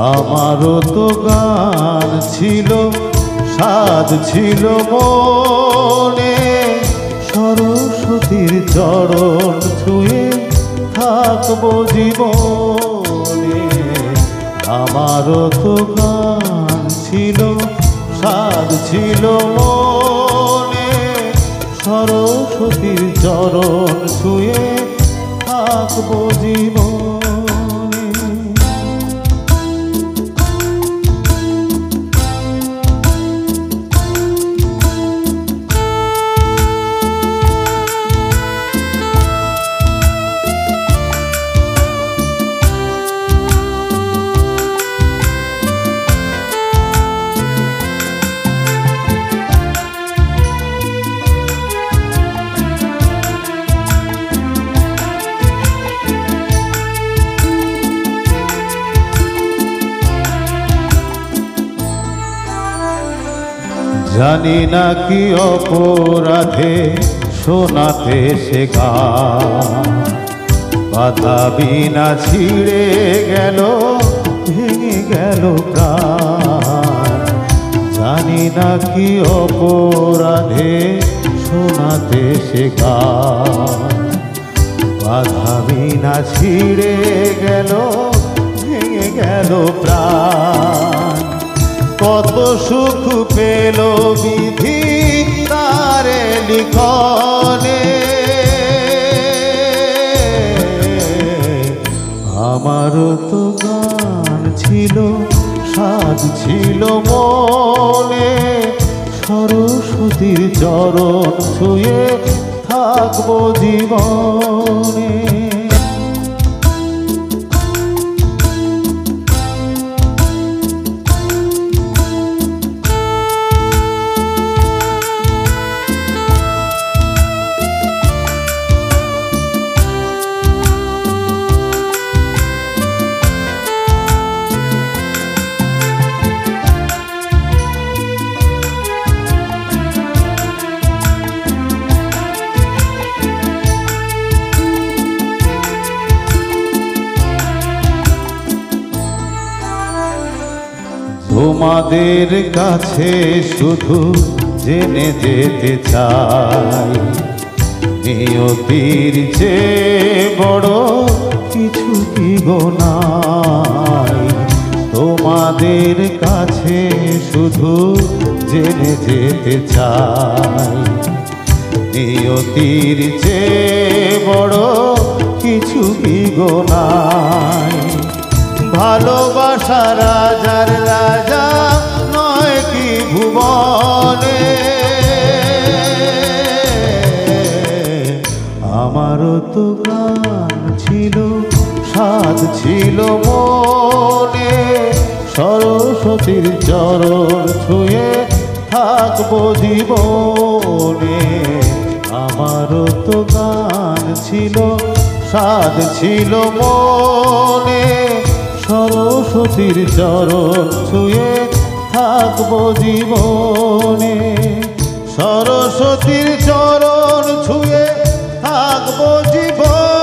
আমারও তো গান ছিল, সাধ ছিল মনে, সরস্বতীর চরণ ছুঁয়ে থাকবো জীবনে। আমারও তো গান ছিল, সাধ ছিল মনে, সরস্বতীর চরণ ছুঁয়ে থাকবো জীবনে। জানি না কি অপরাধে শোনাতে সে গান, বাধা বিনা ছিঁড়ে গেল, ভেঙে গেল প্রাণ। জানি না কি অপরাধে শোনাতে সে গান, বাধা বিনা ছিঁড়ে গেল, ভেঙে গেল প্রাণ। কত সুখ পেল বিধি তারে লিখনে, আমারও তো গান ছিল, সাধ ছিল মনে, সরস্বতীর চরণ ছুঁয়ে থাকবো জীবনে। তোমাদের কাছে শুধু জেনে যেতে চাই, নিয়তির চেয়ে বড় কিছু কি গো নাই। তোমাদের কাছে শুধু জেনে যেতে চাই, নিয়তির চেয়ে বড় কিছু কি গো নাই। ভালোবাসা রাজার রাজা নয় কি ভুবনে, আমারও তো গান ছিল, সাধ ছিল মনে, সরস্বতীর চরণ ছুঁয়ে থাকবো জীবনে। আমারও তো গান ছিল, সাধ ছিল মনে, সরস্বতীর চরণ ছুঁয়ে থাকবো জীবনে। সরস্বতীর চরণ ছুঁয়ে থাকবো জীবনে।